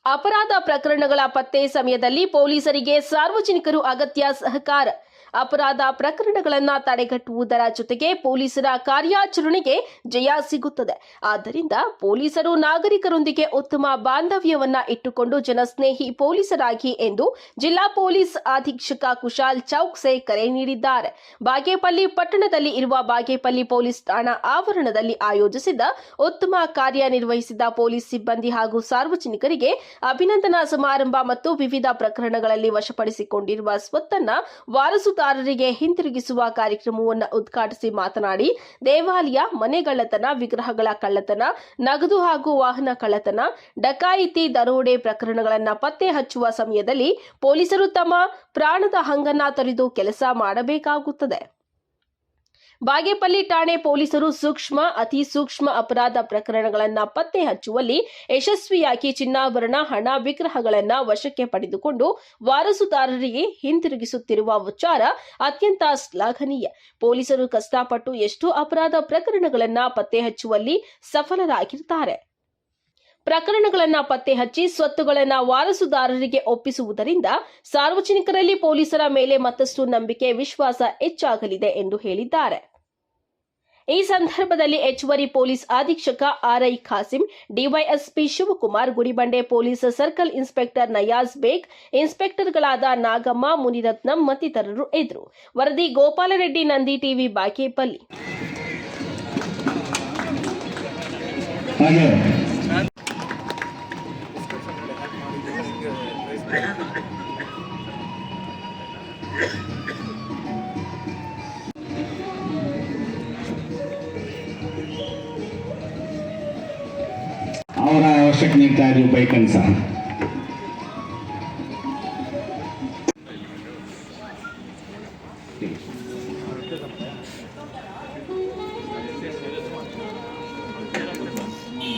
ಅಪರಾಧ ಪ್ರಕರಣಗಳ ಪತ್ತೆ ಸಮಯದಲ್ಲಿ ಪೊಲೀಸರಿಗೆ ಸಾರ್ವಜನಿಕರು ಅಗತ್ಯ ಸಹಕಾರ. ಅಪರಾಧ ಪ್ರಕರಣಗಳನ್ನು ತಡೆಗಟ್ಟುವುದರ ಜೊತೆಗೆ ಪೊಲೀಸರ ಕಾರ್ಯಾಚರಣೆಗೆ ಜಯ ಸಿಗುತ್ತದೆ. ಆದ್ದರಿಂದ ಪೊಲೀಸರು ನಾಗರಿಕರೊಂದಿಗೆ ಉತ್ತಮ ಬಾಂಧವ್ಯವನ್ನ ಇಟ್ಟುಕೊಂಡು ಜನಸ್ನೇಹಿ ಪೊಲೀಸರಾಗಿ ಎಂದು ಜಿಲ್ಲಾ ಪೊಲೀಸ್ ಅಧೀಕ್ಷಕ ಕುಶಾಲ್ ಚೌಕ್ಸೆ ಕರೆ ನೀಡಿದ್ದಾರೆ. ಬಾಗೇಪಲ್ಲಿ ಪಟ್ಟಣದಲ್ಲಿ ಇರುವ ಬಾಗೇಪಲ್ಲಿ ಪೊಲೀಸ್ ಠಾಣಾ ಆವರಣದಲ್ಲಿ ಆಯೋಜಿಸಿದ್ದ ಉತ್ತಮ ಕಾರ್ಯನಿರ್ವಹಿಸಿದ ಪೊಲೀಸ್ ಸಿಬ್ಬಂದಿ ಹಾಗೂ ಸಾರ್ವಜನಿಕರಿಗೆ ಅಭಿನಂದನಾ ಸಮಾರಂಭ ಮತ್ತು ವಿವಿಧ ಪ್ರಕರಣಗಳಲ್ಲಿ ವಶಪಡಿಸಿಕೊಂಡಿರುವ ಸ್ವತ್ತನ್ನ ವಾರಸುದಾರರಿಗೆ ಹಿಂತಿರುಗಿಸುವ ಕಾರ್ಯಕ್ರಮವನ್ನು ಉದ್ಘಾಟಿಸಿ ಮಾತನಾಡಿ, ದೇವಾಲಯ, ಮನೆಗಳ್ಳತನ, ವಿಗ್ರಹಗಳ ಕಳ್ಳತನ, ನಗದು ಹಾಗೂ ವಾಹನ ಕಳ್ಳತನ, ಡಕಾಯಿತಿ, ದರೋಡೆ ಪ್ರಕರಣಗಳನ್ನು ಪತ್ತೆ ಹಚ್ಚುವ ಸಮಯದಲ್ಲಿ ಪೊಲೀಸರು ತಮ್ಮ ಪ್ರಾಣದ ಹಂಗನ್ನ ತೊರೆದು ಕೆಲಸ ಮಾಡಬೇಕಾಗುತ್ತದೆ. ಬಾಗೇಪಲ್ಲಿ ಠಾಣೆ ಪೊಲೀಸರು ಸೂಕ್ಷ್ಮ, ಅತಿ ಸೂಕ್ಷ್ಮ ಅಪರಾಧ ಪ್ರಕರಣಗಳನ್ನು ಪತ್ತೆ ಹಚ್ಚುವಲ್ಲಿ ಯಶಸ್ವಿಯಾಗಿ ಚಿನ್ನಾಭರಣ, ಹಣ, ವಿಗ್ರಹಗಳನ್ನು ವಶಕ್ಕೆ ಪಡೆದುಕೊಂಡು ವಾರಸುದಾರರಿಗೆ ಹಿಂತಿರುಗಿಸುತ್ತಿರುವ ವಿಚಾರ ಅತ್ಯಂತ ಶ್ಲಾಘನೀಯ. ಪೊಲೀಸರು ಕಷ್ಟಪಟ್ಟು ಎಷ್ಟೋ ಅಪರಾಧ ಪ್ರಕರಣಗಳನ್ನು ಪತ್ತೆ ಹಚ್ಚುವಲ್ಲಿ ಸಫಲರಾಗಿರುತ್ತಾರೆ. ಪ್ರಕರಣಗಳನ್ನು ಪತ್ತೆ ಹಚ್ಚಿ ಸ್ವತ್ತುಗಳನ್ನು ವಾರಸುದಾರರಿಗೆ ಒಪ್ಪಿಸುವುದರಿಂದ ಸಾರ್ವಜನಿಕರಲ್ಲಿ ಪೊಲೀಸರ ಮೇಲೆ ಮತ್ತಷ್ಟು ನಂಬಿಕೆ, ವಿಶ್ವಾಸ ಹೆಚ್ಚಾಗಲಿದೆ ಎಂದು ಹೇಳಿದ್ದಾರೆ. ಈ ಸಂದರ್ಭದಲ್ಲಿ ಹೆಚ್ಚುವರಿ ಪೊಲೀಸ್ ಅಧೀಕ್ಷಕ R I Khasim, DYSP Shivakumar, Gudibande police circle inspector Nayaz Baig, ಇನ್ಸ್ಪೆಕ್ಟರ್ಗಳಾದ ನಾಗಮ್ಮ, ಮುನಿರತ್ನಂ ಮತ್ತಿತರರು ಇದ್ದರು. ವರದಿ ಗೋಪಾಲರೆಡ್ಡಿ, ನಂದಿ ಟಿವಿ, ಬಾಗೇಪಲ್ಲಿ. ಅವರ ಅವಶ್ಯಕ ನೀಡ್ತಾ ಇದ್ರು ಬೈಕನ್ನು ಸಹ.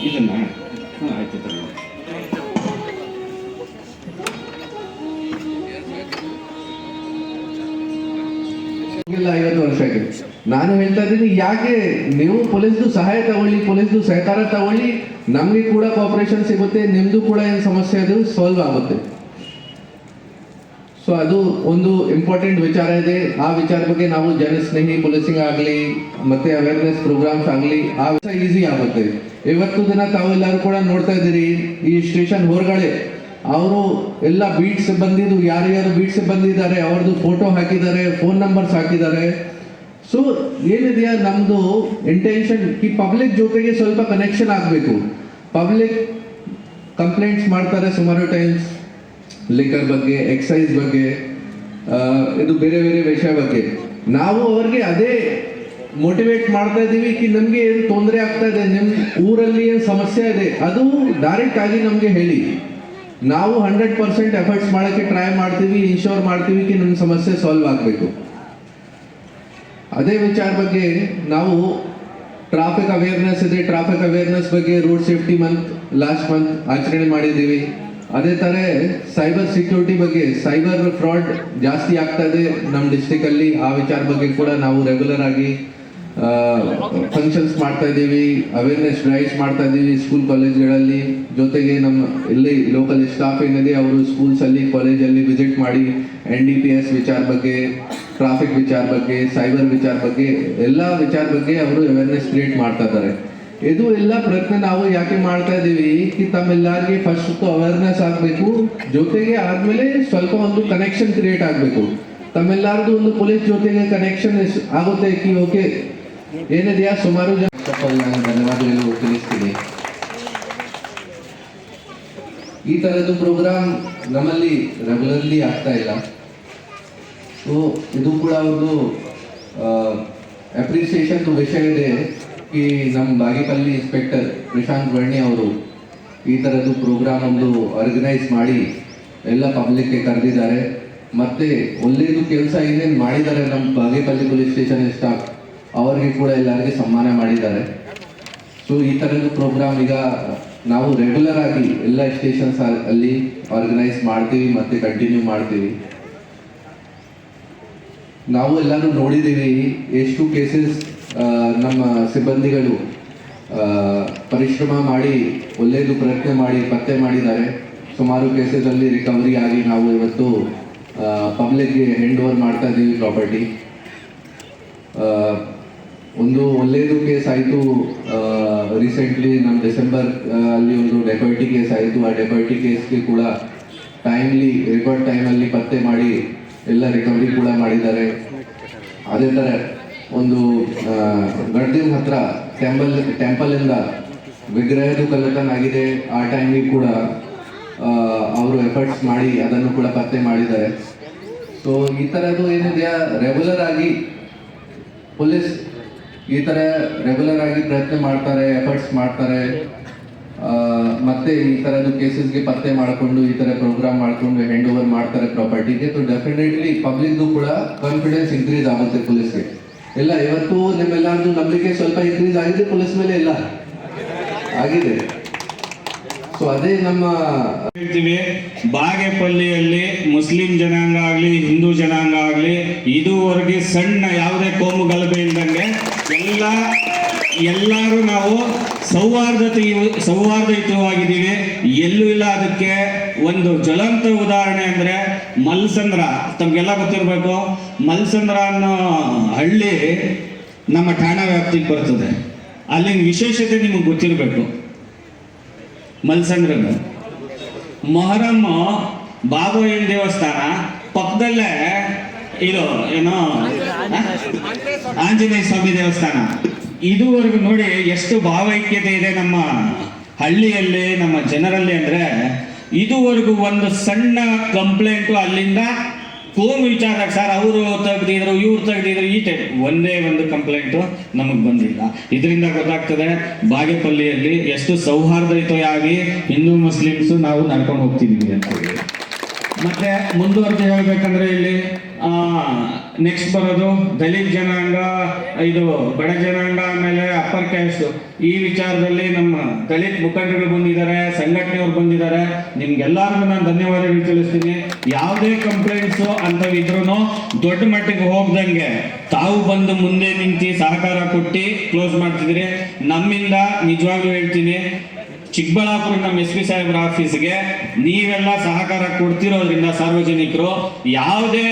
ಇದನ್ನ ಆಯ್ತು ಇಲ್ಲ, 50 ವರ್ಷ ಆಗಿದೆ. ನಾನು ಹೇಳ್ತಾ ಇದ್ದೀನಿ, ಯಾಕೆ ನೀವು ಪೊಲೀಸ್ದು ಸಹಾಯ ತಗೊಳ್ಳಿ, ಪೊಲೀಸ್ದು ಸಹಕಾರ ತಗೊಳ್ಳಿ, ನಮಗೆ ಕೂಡ ಕೋಆಪರೇಷನ್ ಸಿಗುತ್ತೆ, ನಿಮ್ದು ಕೂಡ ಏನು ಸಮಸ್ಯೆ ಅದು ಸಾಲ್ವ್ ಆಗುತ್ತೆ. ಸೊ ಅದು ಒಂದು ಇಂಪಾರ್ಟೆಂಟ್ ವಿಚಾರ ಇದೆ. ಆ ವಿಚಾರ ಬಗ್ಗೆ ನಾವು ಜನಸ್ನೇಹಿ ಪೊಲೀಸಿಂಗ್ ಆಗಲಿ ಮತ್ತೆ ಅವೇರ್ನೆಸ್ ಪ್ರೋಗ್ರಾಮ್ಸ್ ಆಗಲಿ ಆ ವಿಷಯ ಈಸಿ ಆಗುತ್ತೆ. ಇವತ್ತು ದಿನ ತಾವೆಲ್ಲರೂ ಕೂಡ ನೋಡ್ತಾ ಇದ್ದೀರಿ, ಈ ಸ್ಟೇಷನ್ ಹೊರಗಡೆ ಅವರು ಎಲ್ಲ ಬೀಟ್ ಸಿಬ್ಬಂದಿದು ಯಾರ್ಯಾರು ಬೀಟ್ ಸಿಬ್ಬಂದಿ ಇದ್ದಾರೆ ಅವ್ರದ್ದು ಫೋಟೋ ಹಾಕಿದ್ದಾರೆ, ಫೋನ್ ನಂಬರ್ಸ್ ಹಾಕಿದ್ದಾರೆ. ಸೊ ಏನಿದೆಯಾ, ನಮ್ಮದು ಇಂಟೆನ್ಷನ್ ಈ ಪಬ್ಲಿಕ್ ಜೊತೆಗೆ ಸ್ವಲ್ಪ ಕನೆಕ್ಷನ್ ಆಗಬೇಕು. ಪಬ್ಲಿಕ್ ಕಂಪ್ಲೇಂಟ್ಸ್ ಮಾಡ್ತಾರೆ ಸುಮಾರು ಟೈಮ್ಸ್, ಲಿಕರ್ ಬಗ್ಗೆ, ಎಕ್ಸೈಸ್ ಬಗ್ಗೆ, ಇದು ಬೇರೆ ಬೇರೆ ವಿಷಯ ಬಗ್ಗೆ. ನಾವು ಅವ್ರಿಗೆ ಅದೇ ಮೋಟಿವೇಟ್ ಮಾಡ್ತಾ ಇದ್ದೀವಿ ಕಿ ನಮಗೆ ಏನು ತೊಂದರೆ ಆಗ್ತಾ ಇದೆ, ನಿಮ್ಮ ಊರಲ್ಲಿ ಏನು ಸಮಸ್ಯೆ ಇದೆ ಅದು ಡೈರೆಕ್ಟ್ ಆಗಿ ನಮಗೆ ಹೇಳಿ. ನಾವು 100% ಎಫರ್ಟ್ಸ್ ಮಾಡೋಕ್ಕೆ ಟ್ರೈ ಮಾಡ್ತೀವಿ, ಇನ್ಶೋರ್ ಮಾಡ್ತೀವಿ ಕಿ ನಮ್ಮ ಸಮಸ್ಯೆ ಸಾಲ್ವ್ ಆಗಬೇಕು. ಅದೇ ವಿಚಾರ ಬಗ್ಗೆ ನಾವು ಟ್ರಾಫಿಕ್ ಅವೇರ್ನೆಸ್ ಇದೆ, ಟ್ರಾಫಿಕ್ ಅವೇರ್ನೆಸ್ ಬಗ್ಗೆ road safety month last month ಆಚರಣೆ ಮಾಡಿದ್ದೀವಿ. ಅದೇ ಥರ ಸೈಬರ್ ಸೆಕ್ಯೂರಿಟಿ ಬಗ್ಗೆ, ಸೈಬರ್ ಫ್ರಾಡ್ ಜಾಸ್ತಿ ಆಗ್ತಾ ಇದೆ ನಮ್ಮ ಡಿಸ್ಟಿಕಲ್ಲಿ. ಆ ವಿಚಾರ ಬಗ್ಗೆ ಕೂಡ ನಾವು ರೆಗ್ಯುಲರ್ ಆಗಿ ಫಂಕ್ಷನ್ಸ್ ಮಾಡ್ತಾ ಇದ್ದೀವಿ, ಅವೇರ್ನೆಸ್ ಡ್ರೈವ್ಸ್ ಮಾಡ್ತಾ ಇದ್ದೀವಿ ಸ್ಕೂಲ್ ಕಾಲೇಜ್ಗಳಲ್ಲಿ. ಜೊತೆಗೆ ನಮ್ಮ ಇಲ್ಲಿ ಲೋಕಲ್ ಸ್ಟಾಫ್ ಏನಿದೆ ಅವರು ಸ್ಕೂಲ್ಸಲ್ಲಿ ಕಾಲೇಜಲ್ಲಿ ವಿಸಿಟ್ ಮಾಡಿ NDPS ವಿಚಾರ ಬಗ್ಗೆ, ಟ್ರಾಫಿಕ್ ವಿಚಾರ ಬಗ್ಗೆ, ಸೈಬರ್ ವಿಚಾರ ಬಗ್ಗೆ ಎಲ್ಲ ವಿಚಾರ ಬಗ್ಗೆ ಅವರು ಅವೇರ್ನೆಸ್ ಕ್ರಿಯೇಟ್ ಮಾಡ್ತಾ ಇದ್ದಾರೆ. ಇದು ಎಲ್ಲ ಪ್ರಯತ್ನ ನಾವು ಯಾಕೆ ಮಾಡ್ತಾ ಇದ್ದೀವಿ ಕಿ ತಮ್ಮೆಲ್ಲರಿಗೆ ಫಸ್ಟ್ ಅವೇರ್ನೆಸ್ ಆಗಬೇಕು, ಜೊತೆಗೆ ಆದಮೇಲೆ ಸ್ವಲ್ಪ ಒಂದು ಕನೆಕ್ಷನ್ ಕ್ರಿಯೇಟ್ ಆಗಬೇಕು. ತಮ್ಮೆಲ್ಲರದು ಒಂದು ಪೊಲೀಸ್ ಜೊತೆಗೆ ಕನೆಕ್ಷನ್ ಆಗುತ್ತೆ ಕಿ ಓಕೆ ಏನಿದೆಯಾ ಸುಮಾರು ಜನ ಧನ್ಯವಾದಗಳು ತಿಳಿಸ್ತೀನಿ. ಈ ಥರದ್ದು ಪ್ರೋಗ್ರಾಮ್ ನಮ್ಮಲ್ಲಿ ರೆಗ್ಯುಲರ್ಲಿ ಆಗ್ತಾ ಇಲ್ಲ. ಸೊ ಇದು ಕೂಡ ಒಂದು ಅಪ್ರಿಸಿಯೇಷನ್ ವಿಷಯ ಇದೆ ಕಿ ನಮ್ಮ ಬಾಗೇಪಲ್ಲಿ ಇನ್ಸ್ಪೆಕ್ಟರ್ ಪ್ರಶಾಂತ್ ವರ್ಣಿ ಅವರು ಈ ಥರದ್ದು ಪ್ರೋಗ್ರಾಮ್ ಒಂದು ಆರ್ಗನೈಸ್ ಮಾಡಿ ಎಲ್ಲ ಪಬ್ಲಿಕ್ಗೆ ಕರೆದಿದ್ದಾರೆ. ಮತ್ತು ಒಳ್ಳೆಯದು ಕೆಲಸ ಏನೇನು ಮಾಡಿದ್ದಾರೆ ನಮ್ಮ ಬಾಗೇಪಲ್ಲಿ ಪೊಲೀಸ್ ಸ್ಟೇಷನ್ ಸ್ಟಾಫ್ ಅವರಿಗೆ ಕೂಡ ಎಲ್ಲರಿಗೆ ಸನ್ಮಾನ ಮಾಡಿದ್ದಾರೆ. ಸೊ ಈ ಥರದ್ದು ಪ್ರೋಗ್ರಾಮ್ ಈಗ ನಾವು ರೆಗ್ಯುಲರ್ ಆಗಿ ಎಲ್ಲ ಸ್ಟೇಷನ್ಸ್ ಅಲ್ಲಿ ಆರ್ಗನೈಸ್ ಮಾಡ್ತೀವಿ ಮತ್ತು ಕಂಟಿನ್ಯೂ ಮಾಡ್ತೀವಿ. ನಾವು ಎಲ್ಲರೂ ನೋಡಿದ್ದೀವಿ ಎಷ್ಟು ಕೇಸಸ್ ನಮ್ಮ ಸಿಬ್ಬಂದಿಗಳು ಪರಿಶ್ರಮ ಮಾಡಿ ಒಳ್ಳೆಯದು ಪ್ರಯತ್ನ ಮಾಡಿ ಪತ್ತೆ ಮಾಡಿದ್ದಾರೆ. ಸುಮಾರು ಕೇಸಸಲ್ಲಿ ರಿಕವರಿ ಆಗಿ ನಾವು ಇವತ್ತು ಪಬ್ಲಿಕ್ಗೆ ಹ್ಯಾಂಡ್ ಓವರ್ ಮಾಡ್ತಾ ಇದ್ದೀವಿ ಪ್ರಾಪರ್ಟಿ. ಒಂದು ಒಳ್ಳೆಯದು ಕೇಸ್ ಆಯಿತು. ರೀಸೆಂಟ್ಲಿ ನಮ್ಮ ಡಿಸೆಂಬರ್ ಅಲ್ಲಿ ಒಂದು ಡೆಕಾಯಿಟಿ ಕೇಸ್ ಆಯಿತು. ಆ ಡೆಕಾಯಿಟಿ ಕೇಸ್ಗೆ ಕೂಡ ಟೈಮ್ಲಿ ರೆಕಾರ್ಡ್ ಟೈಮಲ್ಲಿ ಪತ್ತೆ ಮಾಡಿ ಎಲ್ಲ ರಿಕವರಿ ಕೂಡ ಮಾಡಿದ್ದಾರೆ. ಅದೇ ಥರ ಒಂದು ಗಡ್ದಿನ ಹತ್ರ ಟೆಂಪಲಿಂದ ವಿಗ್ರಹದ ಕಳ್ಳತನ ಆಗಿದೆ. ಆ ಟೈಮಿಗೆ ಕೂಡ ಅವರು ಎಫರ್ಟ್ಸ್ ಮಾಡಿ ಅದನ್ನು ಕೂಡ ಪತ್ತೆ ಮಾಡಿದ್ದಾರೆ. ಸೊ ಈ ಥರದ್ದು ಏನಿದೆಯಾ ರೆಗ್ಯುಲರ್ ಆಗಿ ಪೊಲೀಸ್ ಈ ಥರ ರೆಗ್ಯುಲರ್ ಆಗಿ ಪ್ರಯತ್ನ ಮಾಡ್ತಾರೆ, ಎಫರ್ಟ್ಸ್ ಮಾಡ್ತಾರೆ. ಮತ್ತೆ ಈ ಥರದ್ದು ಕೇಸಸ್ಗೆ ಪತ್ತೆ ಮಾಡಿಕೊಂಡು ಈ ಥರ ಪ್ರೋಗ್ರಾಮ್ ಮಾಡಿಕೊಂಡು ಹ್ಯಾಂಡ್ ಓವರ್ ಮಾಡ್ತಾರೆ ಪ್ರಾಪರ್ಟಿಗೆ. ಸೊ ಡೆಫಿನೆಟ್ಲಿ ಪಬ್ಲಿಕ್ದು ಕೂಡ ಕಾನ್ಫಿಡೆನ್ಸ್ ಇನ್ಕ್ರೀಸ್ ಆಗುತ್ತೆ ಪೊಲೀಸ್ಗೆ. ಇಲ್ಲ ಇವತ್ತು ನಿಮ್ಮೆಲ್ಲರದ್ದು ನಂಬಿಕೆ ಸ್ವಲ್ಪ ಇನ್ಕ್ರೀಸ್ ಆಗಿದೆ ಪೊಲೀಸ್ ಮೇಲೆ, ಇಲ್ಲ ಆಗಿದೆ. ಸೊ ಅದೇ ನಮ್ಮ ಹೇಳ್ತೀವಿ, ಬಾಗೇಪಲ್ಲಿಯಲ್ಲಿ ಮುಸ್ಲಿಂ ಜನಾಂಗ ಆಗಲಿ ಹಿಂದೂ ಜನಾಂಗ ಆಗಲಿ ಇದುವರೆಗೆ ಸಣ್ಣ ಯಾವುದೇ ಕೋಮು ಗಲಭೆ ಇಲ್ದಂಗೆ ಎಲ್ಲರೂ ನಾವು ಸೌಹಾರ್ದಯುತವಾಗಿದ್ದೀವಿ. ಎಲ್ಲೂ ಇಲ್ಲ. ಅದಕ್ಕೆ ಒಂದು ಜ್ವಲಂತ ಉದಾಹರಣೆ ಅಂದರೆ ಮಲ್ಸಂದ್ರ. ತಮಗೆಲ್ಲ ಗೊತ್ತಿರಬೇಕು, ಮಲ್ಸಂದ್ರ ಅನ್ನೋ ಹಳ್ಳಿ ನಮ್ಮ ಠಾಣಾ ವ್ಯಾಪ್ತಿಗೆ ಬರ್ತದೆ. ಅಲ್ಲಿನ ವಿಶೇಷತೆ ನಿಮಗೆ ಗೊತ್ತಿರಬೇಕು. ಮಲ್ಸಂದ್ರದ ಮೊಹರಂ ಬಾಬಾಯಿನ ದೇವಸ್ಥಾನ ಪಕ್ಕದಲ್ಲೇ ಇದು ಏನೋ ಆಂಜನೇಯ ಸ್ವಾಮಿ ದೇವಸ್ಥಾನ. ಇದುವರೆಗೂ ನೋಡಿ ಎಷ್ಟು ಭಾವೈಕ್ಯತೆ ಇದೆ ನಮ್ಮ ಹಳ್ಳಿಯಲ್ಲಿ, ನಮ್ಮ ಜನರಲ್ಲಿ. ಅಂದರೆ ಇದುವರೆಗೂ ಒಂದು ಸಣ್ಣ ಕಂಪ್ಲೇಂಟು ಅಲ್ಲಿಂದ ಕೋಮು ವಿಚಾರಕ್ಕೆ ಸರ್ ಅವರು ತೆಗ್ದಿದ್ರು ಇವ್ರು ತೆಗ್ದಿದ್ರು ಈ ಟೈಪ್ ಒಂದೇ ಒಂದು ಕಂಪ್ಲೇಂಟು ನಮಗೆ ಬಂದಿಲ್ಲ. ಇದರಿಂದ ಗೊತ್ತಾಗ್ತದೆ ಬಾಗೇಪಲ್ಲಿಯಲ್ಲಿ ಎಷ್ಟು ಸೌಹಾರ್ದಯುತವಾಗಿ ಹಿಂದೂ ಮುಸ್ಲಿಮ್ಸು ನಾವು ನಡ್ಕೊಂಡು ಹೋಗ್ತಿದ್ದೀವಿ ಅಂತ ಹೇಳಿ. ಮತ್ತೆ ಮುಂದುವರೆದು ಹೇಳ್ಬೇಕಂದ್ರೆ ಇಲ್ಲಿ ನೆಕ್ಸ್ಟ್ ಬರೋದು ದಲಿತ ಜನಾಂಗ, ಇದು ಬಡ ಜನಾಂಗ, ಆಮೇಲೆ ಅಪ್ಪರ್ ಕ್ಯಾಸ್ಟ್. ಈ ವಿಚಾರದಲ್ಲಿ ನಮ್ಮ ದಲಿತ ಮುಖಂಡರುಗಳು ಬಂದಿದ್ದಾರೆ, ಸಂಘಟನೆಯವರು ಬಂದಿದ್ದಾರೆ. ನಿಮ್ಗೆಲ್ಲರಿಗೂ ನಾನು ಧನ್ಯವಾದಗಳು ತಿಳಿಸ್ತೀನಿ. ಯಾವುದೇ ಕಂಪ್ಲೇಂಟ್ಸು ಅಂತವಿದ್ರೂ ದೊಡ್ಡ ಮಟ್ಟಿಗೆ ಹೋಗ್ದಂಗೆ ತಾವು ಬಂದು ಮುಂದೆ ನಿಂತು ಸಹಕಾರ ಕೊಟ್ಟು ಕ್ಲೋಸ್ ಮಾಡ್ತಿದ್ರಿ. ನಮ್ಮಿಂದ ನಿಜವಾಗ್ಲೂ ಹೇಳ್ತೀನಿ, ಚಿಕ್ಕಬಳ್ಳಾಪುರ ನಮ್ಮ SP ಸಾಹೇಬ್ರ ಆಫೀಸ್ಗೆ ನೀವೆಲ್ಲ ಸಹಕಾರ ಕೊಡ್ತಿರೋದ್ರಿಂದ ಸಾರ್ವಜನಿಕರು ಯಾವುದೇ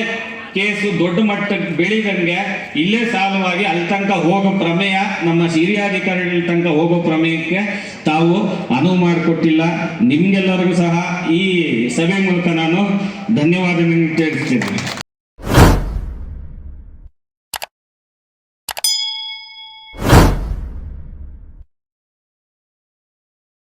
ಕೇಸು ದೊಡ್ಡ ಮಟ್ಟಕ್ಕೆ ಬೆಳಿದಂಗೆ ಇಲ್ಲೇ ಸಾಲವಾಗಿ ಅಲ್ಲಿ ತನಕ ಹೋಗೋ ಪ್ರಮೇಯ, ನಮ್ಮ ಹಿರಿಯಾಧಿಕಾರಿಗಳ ತನಕ ಹೋಗೋ ಪ್ರಮೇಯಕ್ಕೆ ತಾವು ಅನುವು ಮಾಡಿಕೊಟ್ಟಿಲ್ಲ. ನಿಮ್ಗೆಲ್ಲರಿಗೂ ಸಹ ಈ ಸಭೆ ಮೂಲಕ ನಾನು ಧನ್ಯವಾದ ತಿಳಿಸ್ತೀನಿ.